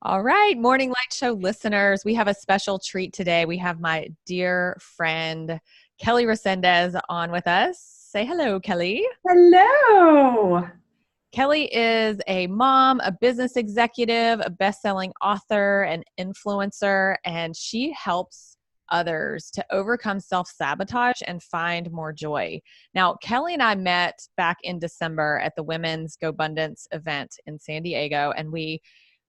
All right, Morning Light Show listeners, we have a special treat today. We have my dear friend, Kelly Resendez, on with us. Say hello, Kelly. Hello. Kelly is a mom, a business executive, a best-selling author, an influencer, and she helps others to overcome self-sabotage and find more joy. Now, Kelly and I met back in December at the Women's Go Abundance event in San Diego, and we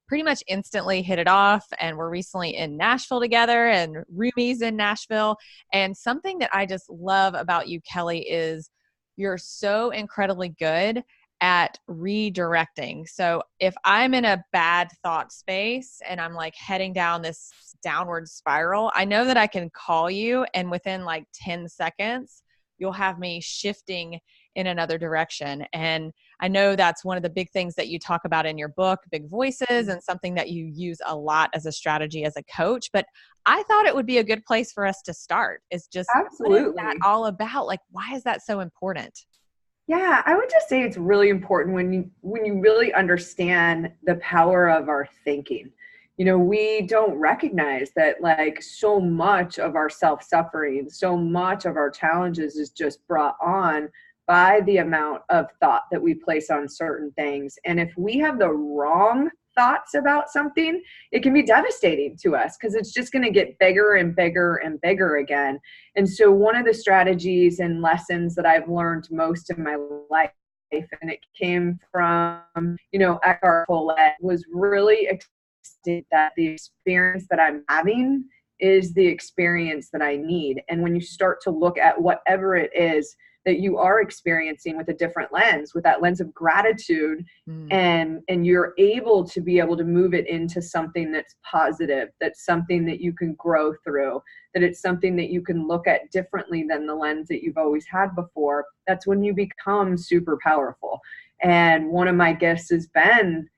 pretty much instantly hit it off. And we're recently in Nashville together, and Rumi's in Nashville. And something that I just love about you, Kelly, is you're so incredibly good at redirecting. So if I'm in a bad thought space and I'm like heading down this downward spiral, I know that I can call you, and within like 10 seconds, you'll have me shifting in another direction. And I know that's one of the big things that you talk about in your book, Big Voices, and something that you use a lot as a strategy as a coach. But I thought it would be a good place for us to start, is just what is that Absolutely. all about? Like, why is that so important? Yeah, I would just say it's really important when you really understand the power of our thinking. We don't recognize that like so much of our self-suffering, so much of our challenges is just brought on by the amount of thought that we place on certain things. And if we have the wrong thoughts about something, it can be devastating to us because it's just going to get bigger and bigger and bigger again. And so one of the strategies and lessons that I've learned most in my life, and it came from, Eckhart Tolle, was really accepting that the experience that I'm having is the experience that I need. And when you start to look at whatever it is that you are experiencing with a different lens, with that lens of gratitude, Mm. and you're able to move it into something that's positive, that's something that you can grow through, that it's something that you can look at differently than the lens that you've always had before, that's when you become super powerful. And one of my gifts has been,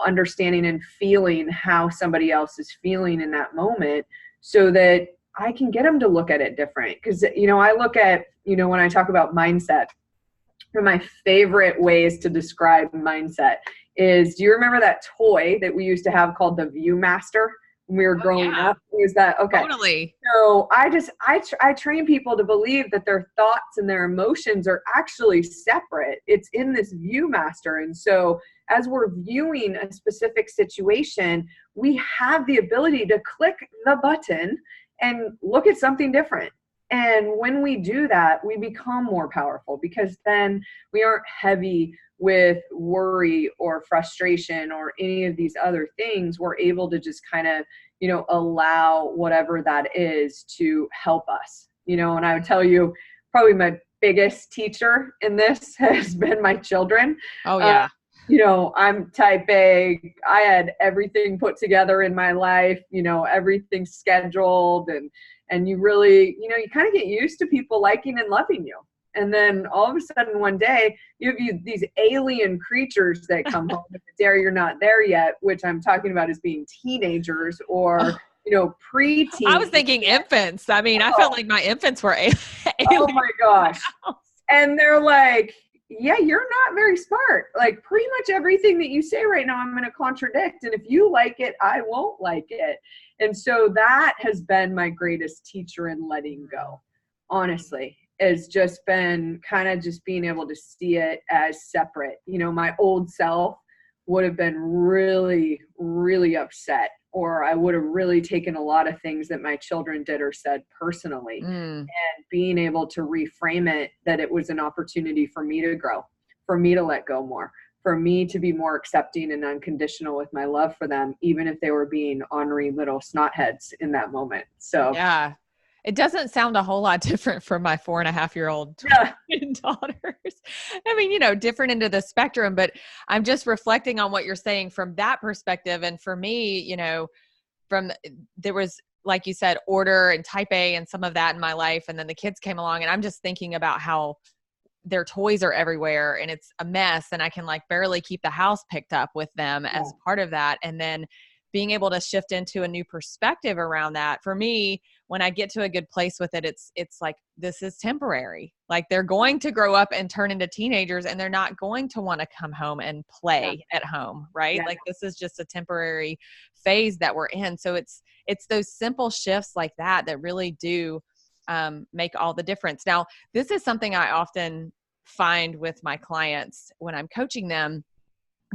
understanding and feeling how somebody else is feeling in that moment so that I can get them to look at it different. Because, I look at, when I talk about mindset, one of my favorite ways to describe mindset is, do you remember that toy that we used to have called the Viewmaster when we were Oh, growing yeah, up? Was that okay? totally. So I train people to believe that their thoughts and their emotions are actually separate. It's in this Viewmaster. And so as we're viewing a specific situation, we have the ability to click the button and look at something different. And when we do that, we become more powerful because then we aren't heavy with worry or frustration or any of these other things. We're able to just kind of, allow whatever that is to help us, and I would tell you probably my biggest teacher in this has been my children. Oh, Uh, yeah. I'm type A. I had everything put together in my life, everything scheduled, and you really, you kind of get used to people liking and loving you. And then all of a sudden one day you have these alien creatures that come home and dare you're not there yet, which I'm talking about as being teenagers or, Oh, I was preteens. thinking infants. I mean, I felt Oh, like my infants were oh alien my in my gosh. house. And they're like, yeah, you're not very smart. Like pretty much everything that you say right now, I'm going to contradict. And if you like it, I won't like it. And so that has been my greatest teacher in letting go, honestly, has just been kind of just being able to see it as separate. My old self would have been really, really upset, or I would have really taken a lot of things that my children did or said personally, Mm. and being able to reframe it that it was an opportunity for me to grow, for me to let go more, for me to be more accepting and unconditional with my love for them, even if they were being ornery little snotheads in that moment. So, Yeah. It doesn't sound a whole lot different from my 4.5-year-old yeah, twin daughters. I mean, different into the spectrum, but I'm just reflecting on what you're saying from that perspective. And for me, from there was, like you said, order and type A and some of that in my life. And then the kids came along, and I'm just thinking about how their toys are everywhere and it's a mess. And I can like barely keep the house picked up with them yeah, as part of that. And then being able to shift into a new perspective around that. For me, when I get to a good place with it, it's like, this is temporary. Like they're going to grow up and turn into teenagers, and they're not going to want to come home and play at home. Right. Yeah. Like this is just a temporary phase that we're in. So it's those simple shifts like that that really do make all the difference. Now, this is something I often find with my clients when I'm coaching them.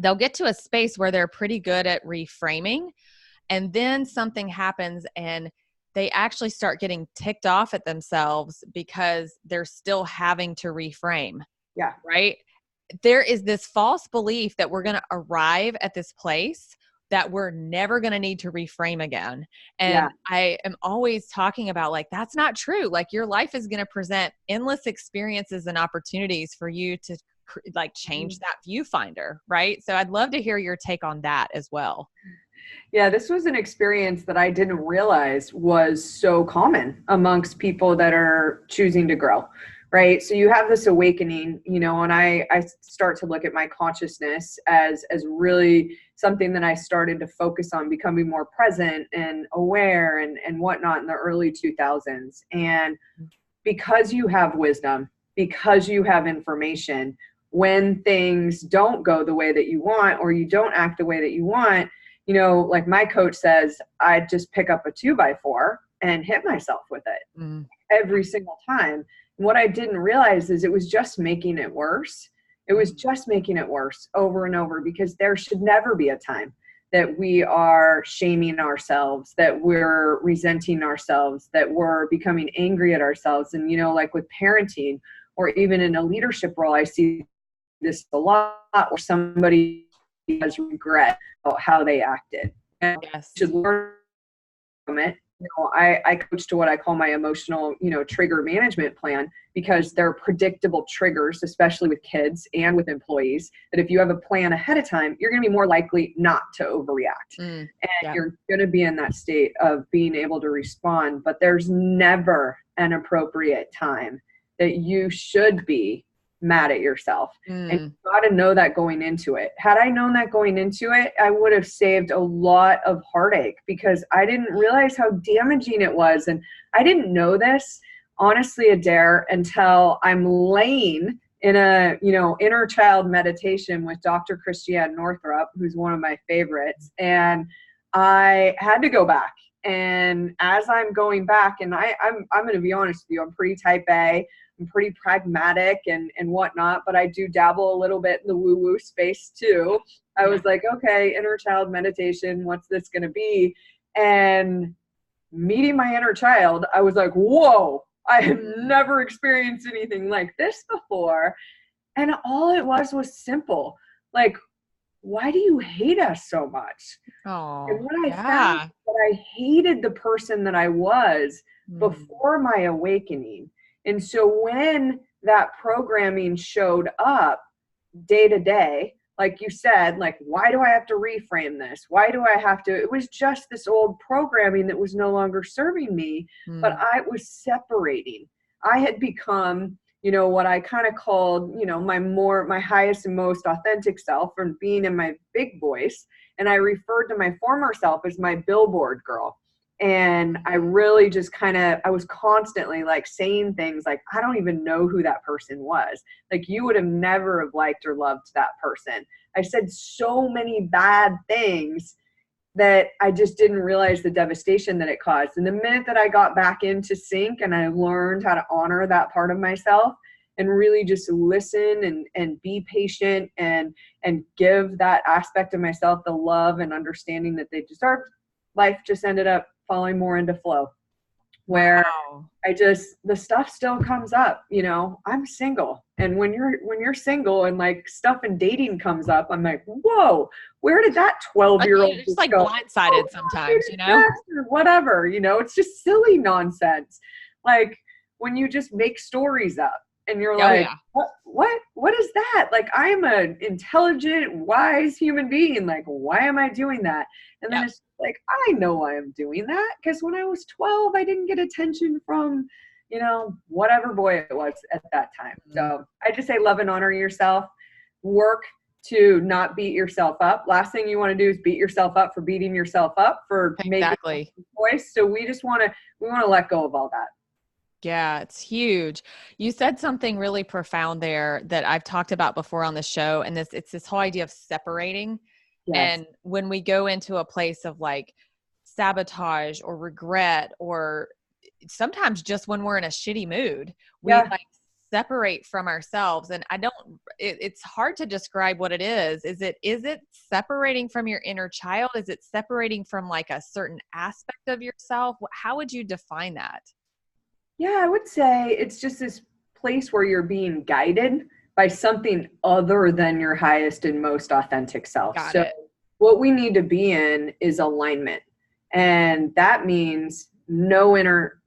They'll get to a space where they're pretty good at reframing, and then something happens and they actually start getting ticked off at themselves because they're still having to reframe. Yeah. Right. There is this false belief that we're going to arrive at this place that we're never going to need to reframe again. And I am always talking about, like, that's not true. Like your life is going to present endless experiences and opportunities for you to like change that viewfinder. Right. So I'd love to hear your take on that as well. Yeah, this was an experience that I didn't realize was so common amongst people that are choosing to grow, right? So you have this awakening, you know, and I start to look at my consciousness as really something that I started to focus on becoming more present and aware and whatnot in the early 2000s. And because you have wisdom, because you have information, when things don't go the way that you want, or you don't act the way that you want, you know, like my coach says, I just pick up a 2x4 and hit myself with it every single time. And what I didn't realize is it was just making it worse. It was just making it worse over and over, because there should never be a time that we are shaming ourselves, that we're resenting ourselves, that we're becoming angry at ourselves. And, you know, like with parenting or even in a leadership role, I see this a lot, where somebody has regret about how they acted. And should learn from it. You know, I coach to what I call my emotional, you know, trigger management plan, because they're predictable triggers, especially with kids and with employees, that if you have a plan ahead of time, you're going to be more likely not to overreact. And you're going to be in that state of being able to respond. But there's never an appropriate time that you should be mad at yourself. And you've got to know that going into it. Had I known that going into it, I would have saved a lot of heartache, because I didn't realize how damaging it was. And I didn't know this, honestly, Adair, until I'm laying in a, you know, inner child meditation with Dr. Christiane Northrup, who's one of my favorites. And I had to go back. And as I'm going back, and I'm going to be honest with you, I'm pretty type A. I'm pretty pragmatic and whatnot, but I do dabble a little bit in the woo-woo space too. I was like, okay, inner child meditation, what's this going to be? And meeting my inner child, I was like, whoa, I have never experienced anything like this before. And all it was simple. Like, why do you hate us so much? And what I found was that I hated the person that I was before my awakening. And so when that programming showed up day to day, like you said, like, why do I have to reframe this? Why do I have to? It was just this old programming that was no longer serving me, but I was separating. I had become, you know, what I kind of called, you know, my highest and most authentic self, and being in my big voice. And I referred to my former self as my billboard girl. And I really just I was constantly like saying things like, I don't even know who that person was. Like, you would have never have liked or loved that person. I said so many bad things that I just didn't realize the devastation that it caused. And the minute that I got back into sync and I learned how to honor that part of myself and really just listen and be patient and give that aspect of myself the love and understanding that they deserved, life just ended up falling more into flow, where the stuff still comes up. You know, I'm single, and when you're single and like stuff and dating comes up, I'm like, whoa, where did that 12-year-old just like go? Blindsided sometimes, you know, or whatever, you know, it's just silly nonsense. Like when you just make stories up and you're what is that? Like, I am an intelligent, wise human being. Like, why am I doing that? And then it's like, I know why I'm doing that, because when I was 12, I didn't get attention from, you know, whatever boy it was at that time. So I just say love and honor yourself. Work to not beat yourself up. Last thing you want to do is beat yourself up for beating yourself up for making a choice. So we want to let go of all that. Yeah, it's huge. You said something really profound there that I've talked about before on the show. And it's this whole idea of separating. Yes. And when we go into a place of like sabotage or regret, or sometimes just when we're in a shitty mood, we like separate from ourselves. And it's hard to describe what it is. Is it separating from your inner child? Is it separating from like a certain aspect of yourself? How would you define that? Yeah, I would say it's just this place where you're being guided by something other than your highest and most authentic self. Got so it. what we need to be in is alignment. And that means no inner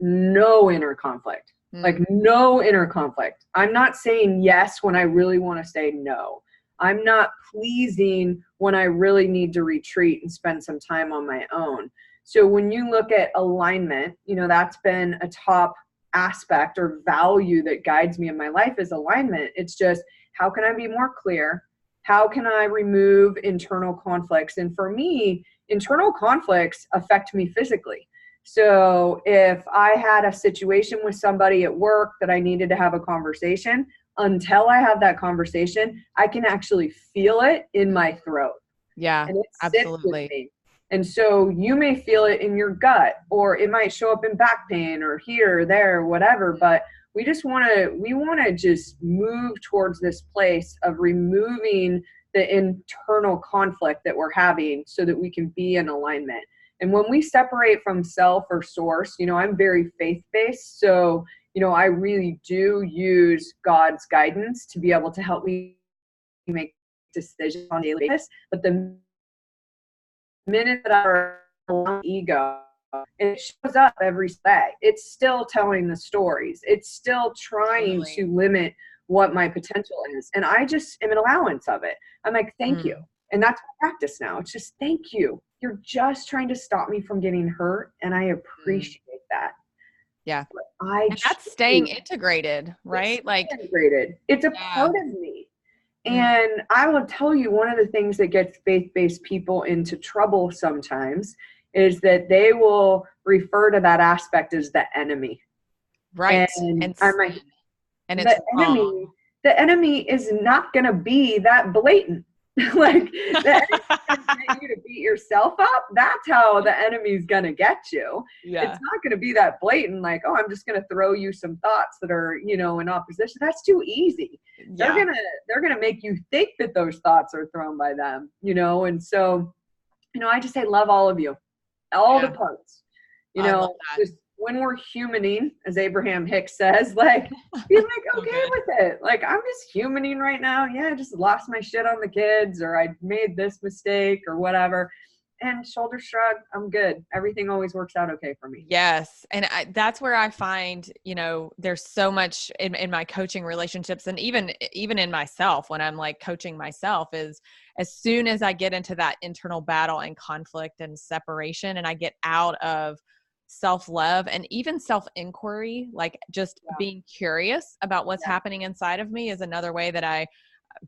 conflict. Like no inner conflict. I'm not saying yes when I really want to say no. I'm not pleasing when I really need to retreat and spend some time on my own. So when you look at alignment, that's been a top aspect or value that guides me in my life is alignment. It's just, how can I be more clear? How can I remove internal conflicts? And for me, internal conflicts affect me physically. So if I had a situation with somebody at work that I needed to have a conversation, until I have that conversation, I can actually feel it in my throat. Yeah, and it absolutely. sits with me. And so you may feel it in your gut, or it might show up in back pain or here or there, whatever. But we want to just move towards this place of removing the internal conflict that we're having so that we can be in alignment. And when we separate from self or source, I'm very faith-based. So, I really do use God's guidance to be able to help me make decisions on a daily basis. But the minute that I allow ego, it shows up every day. It's still telling the stories. It's still trying to limit what my potential is. And I just am an allowance of it. I'm like, thank you. And that's my practice now. It's just, thank you. You're just trying to stop me from getting hurt. And I appreciate that. Yeah. And that's staying integrated, right? Integrated. It's a part of me. And I will tell you, one of the things that gets faith-based people into trouble sometimes is that they will refer to that aspect as the enemy. Right. And I'm like, the enemy is not going to be that blatant. Like, the enemy's going to get you to beat yourself up. That's how the enemy's going to get you. Yeah. It's not going to be that blatant, like, oh, I'm just going to throw you some thoughts that are, in opposition. That's too easy. Yeah. They're going to make you think that those thoughts are thrown by them, And so, I just say, love all of you, all the parts, just when we're humaning, as Abraham Hicks says, like, be like, okay with it. Like, I'm just humaning right now. Yeah, I just lost my shit on the kids, or I made this mistake or whatever. And shoulder shrug, I'm good. Everything always works out okay for me. Yes. And that's where I find, there's so much in my coaching relationships, and even in myself, when I'm like coaching myself, is as soon as I get into that internal battle and conflict and separation, and I get out of self-love and even self-inquiry, like just being curious about what's happening inside of me, is another way that I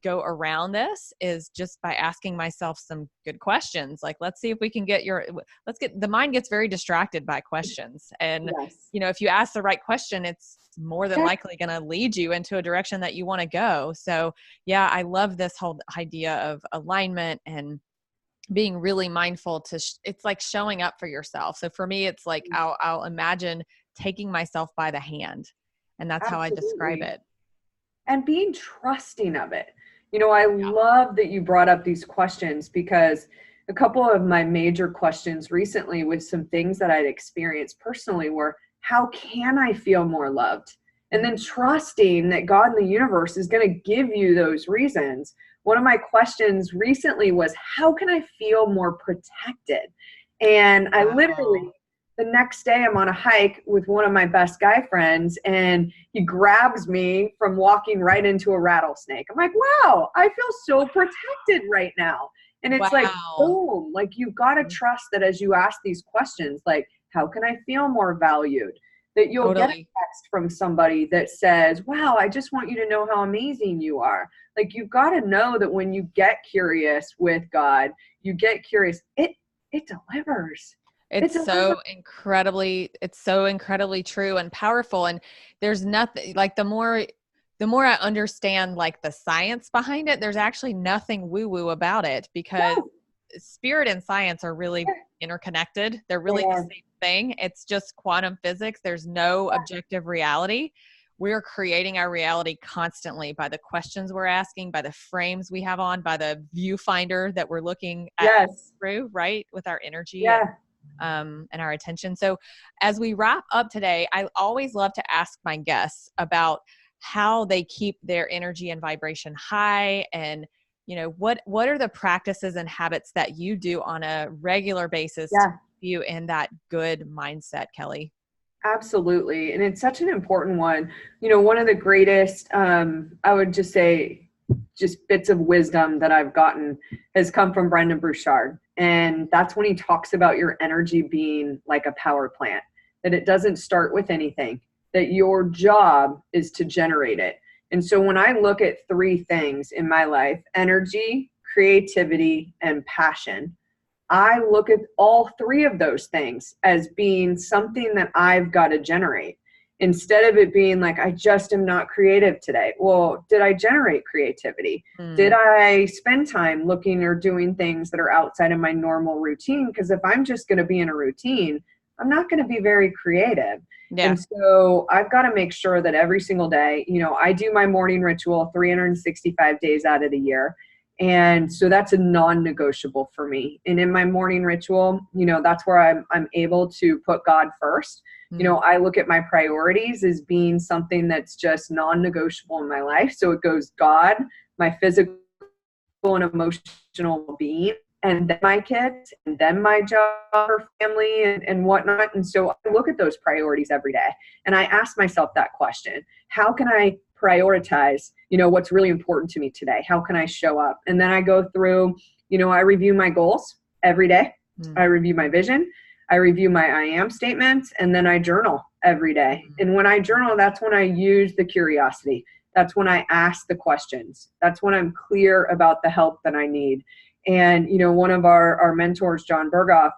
go around this, is just by asking myself some good questions. Like, let's see if we can the mind gets very distracted by questions. And, if you ask the right question, it's more than likely going to lead you into a direction that you want to go. So yeah, I love this whole idea of alignment and being really mindful it's like showing up for yourself. So for me, it's like, I'll imagine taking myself by the hand, and that's how I describe it. And being trusting of it. I love that you brought up these questions, because a couple of my major questions recently with some things that I'd experienced personally were, how can I feel more loved? And then trusting that God in the universe is going to give you those reasons. One of my questions recently was, how can I feel more protected? And I literally, the next day, I'm on a hike with one of my best guy friends, and he grabs me from walking right into a rattlesnake. I'm like, wow, I feel so protected right now. And it's like, boom, like, you've got to trust that as you ask these questions, like, how can I feel more valued? that you'll get a Totally. text from somebody that says, wow, I just want you to know how amazing you are. Like, you've got to know that when you get curious with God, you get curious, it delivers. It delivers. It's so incredibly true and powerful. And there's nothing like the more I understand like the science behind it, there's actually nothing woo woo about it, because No, spirit and science are really interconnected. They're they really the are. same thing. It's just quantum physics. There's no objective reality. We're creating our reality constantly by the questions we're asking, by the frames we have on, by the viewfinder that we're looking at Yes. through, right? With our energy Yeah. and our attention. So as we wrap up today, I always love to ask my guests about how they keep their energy and vibration high, and what are the practices and habits that you do on a regular basis to Yeah. keep you in that good mindset, Kelly? Absolutely. And it's such an important one. One of the greatest, I would just say, just bits of wisdom that I've gotten has come from Brendan Burchard. And that's when he talks about your energy being like a power plant, that it doesn't start with anything, that your job is to generate it. And so when I look at three things in my life, energy, creativity, and passion, I look at all three of those things as being something that I've got to generate, instead of it being like, I just am not creative today. Well, did I generate creativity? Did Mm, I spend time looking or doing things that are outside of my normal routine? Because if I'm just going to be in a routine, I'm not going to be very creative. yeah. And so I've got to make sure that every single day, I do my morning ritual 365 days out of the year. And so that's a non-negotiable for me. And in my morning ritual, that's where I'm able to put God first. Mm, I look at my priorities as being something that's just non-negotiable in my life. So it goes God, my physical and emotional being, and then my kids, and then my job or family and whatnot. And so I look at those priorities every day. And I ask myself that question: how can I prioritize, what's really important to me today? How can I show up? And then I go through, I review my goals every day. mm, I review my vision. I review my I am statements, and then I journal every day. And when I journal, that's when I use the curiosity. That's when I ask the questions. That's when I'm clear about the help that I need. And, one of our mentors, John Berghoff,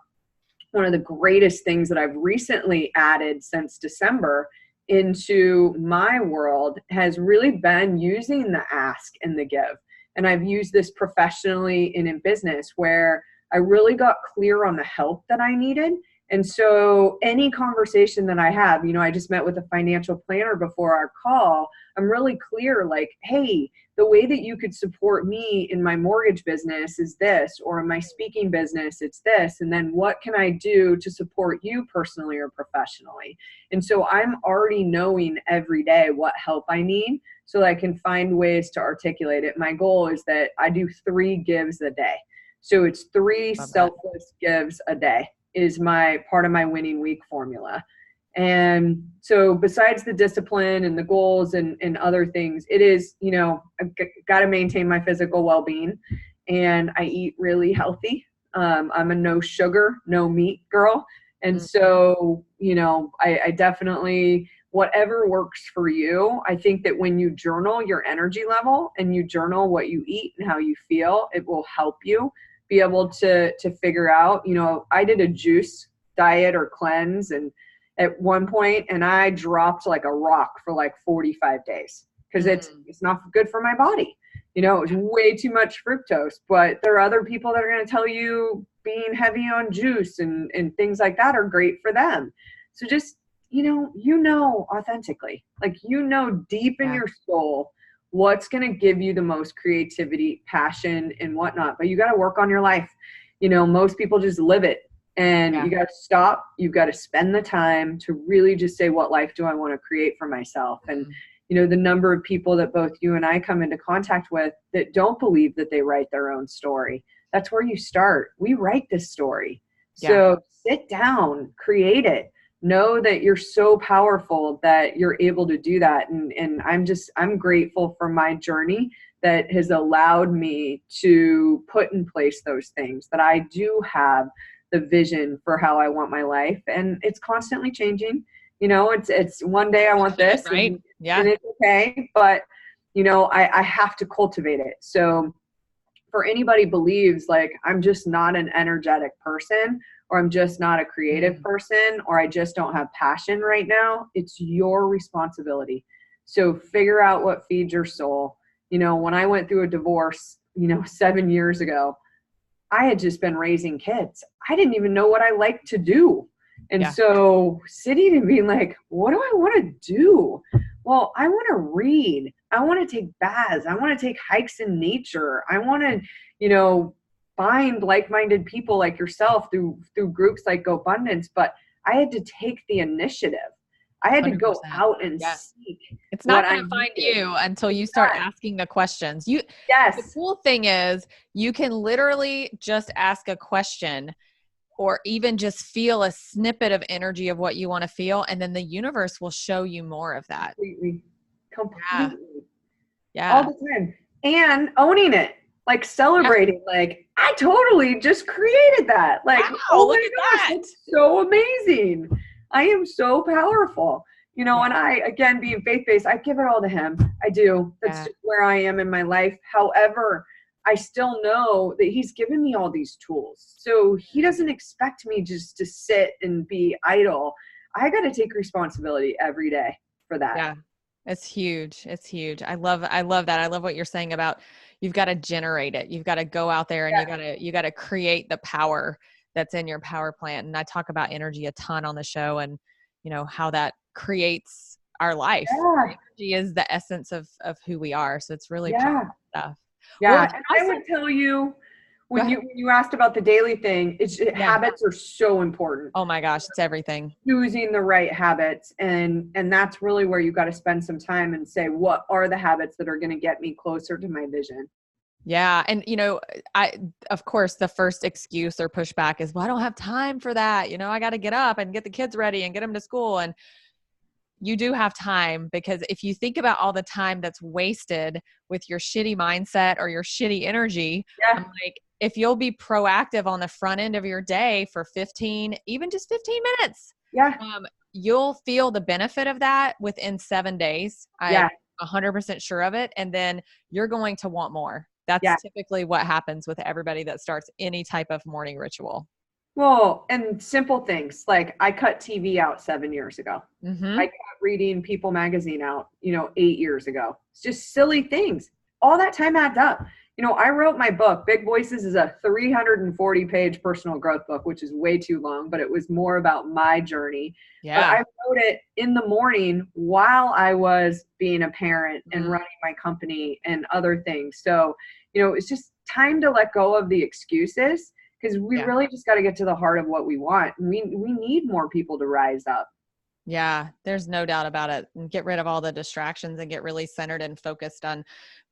one of the greatest things that I've recently added since December into my world has really been using the ask and the give. And I've used this professionally and in business, where I really got clear on the help that I needed. And so any conversation that I have, I just met with a financial planner before our call. I'm really clear, like, hey, the way that you could support me in my mortgage business is this, or in my speaking business, it's this. And then what can I do to support you personally or professionally? And so I'm already knowing every day what help I need, so that I can find ways to articulate it. My goal is that I do 3 gives a day. So it's 3 love that. selfless gives a day is my part of my winning week formula. And so besides the discipline and the goals and other things, it is, I've got to maintain my physical well-being, and I eat really healthy. I'm a no sugar, no meat girl. And Mm, so, I definitely, whatever works for you. I think that when you journal your energy level and you journal what you eat and how you feel, it will help you be able to figure out, I did a juice diet or cleanse and at one point, and I dropped like a rock for like 45 days because mm, it's not good for my body. It's way too much fructose. But there are other people that are going to tell you being heavy on juice and things like that are great for them. So just, authentically, like, deep in yeah. your soul what's going to give you the most creativity, passion, and whatnot. But you got to work on your life. Most people just live it. And Yeah. you got to stop. You've got to spend the time to really just say, what life do I want to create for myself? And, Mm, the number of people that both you and I come into contact with that don't believe that they write their own story. That's where you start. We write this story. yeah. So sit down, create it. Know that you're so powerful that you're able to do that. And I'm grateful for my journey that has allowed me to put in place those things, that I do have the vision for how I want my life. And it's constantly changing. You know, it's one day I want this, right? Yeah. and it's okay, but you know, I have to cultivate it. So for anybody believes like I'm just not an energetic person, or I'm just not a creative person, or I just don't have passion right now, it's your responsibility. So figure out what feeds your soul. You know, when I went through a divorce, you know, 7 years ago, I had just been raising kids. I didn't even know what I liked to do. And so sitting and being like, what do I want to do? Well, I want to read. I want to take baths. I want to take hikes in nature. I want to, you know, find like-minded people like yourself through groups like GoBundance. But I had to take the initiative. I had to go 100%. out and seek. It's not going to find you until you start asking the questions. The cool thing is you can literally just ask a question, or even just feel a snippet of energy of what you want to feel. And then the universe will show you more of that. Completely. Yeah. All the time. And owning it, like celebrating, like I totally just created that. Like, wow, oh look my at gosh, that. that's so amazing. I am so powerful. You know, and I, again, being faith-based, I give it all to him. I do. That's just where I am in my life. However, I still know that he's given me all these tools. So he doesn't expect me just to sit and be idle. I got to take responsibility every day for that. Yeah. It's huge. It's huge. I love that. I love what you're saying about you've got to generate it. You've got to go out there and you got to create the power that's in your power plant. And I talk about energy a ton on the show, and you know how that creates our life. Energy is the essence of who we are. So it's really powerful stuff. Yeah. Well, and I would tell you when you asked about the daily thing, habits are so important. Oh my gosh, it's everything. Choosing the right habits. And that's really where you got to spend some time and say, what are the habits that are going to get me closer to my vision? Yeah. And, you know, of course, the first excuse or pushback is, well, I don't have time for that. You know, I got to get up and get the kids ready and get them to school. And you do have time, because if you think about all the time that's wasted with your shitty mindset or your shitty energy, I'm like, if you'll be proactive on the front end of your day for 15, even just 15 minutes, you'll feel the benefit of that within 7 days. I'm 100% sure of it. And then you're going to want more. That's typically what happens with everybody that starts any type of morning ritual. Well, and simple things like I cut TV out 7 years ago. I cut reading People magazine out, 8 years ago. It's just silly things. All that time adds up. I wrote my book. Big Voices is a 340-page personal growth book, which is way too long, but it was more about my journey. Yeah. But I wrote it in the morning while I was being a parent and running my company and other things. So, it's just time to let go of the excuses, because we really just got to get to the heart of what we want. And we need more people to rise up. Yeah, there's no doubt about it. And get rid of all the distractions and get really centered and focused on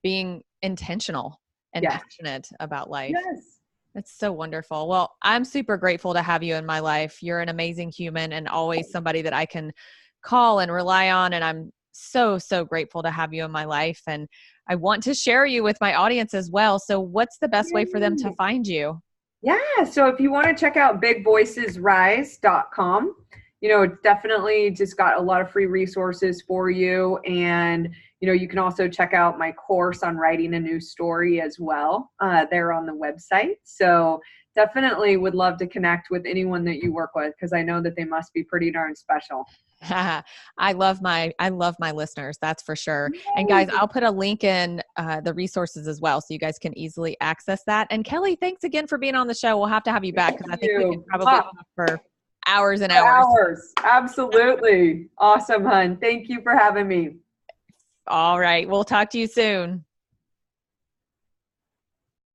being intentional and passionate about life. Yes. It's so wonderful. Well, I'm super grateful to have you in my life. You're an amazing human and always somebody that I can call and rely on. And I'm so, so grateful to have you in my life. And I want to share you with my audience as well. So what's the best way for them to find you? Yeah. So if you want to check out bigvoicesrise.com, it's definitely just got a lot of free resources for you. And, you can also check out my course on writing a new story as well. There on the website. So definitely would love to connect with anyone that you work with, because I know that they must be pretty darn special. I love my listeners. That's for sure. Yay. And guys, I'll put a link in the resources as well, so you guys can easily access that. And Kelly, thanks again for being on the show. We'll have to have you back, because I think we can probably talk for hours and hours. Absolutely. Awesome, hun. Thank you for having me. All right. We'll talk to you soon.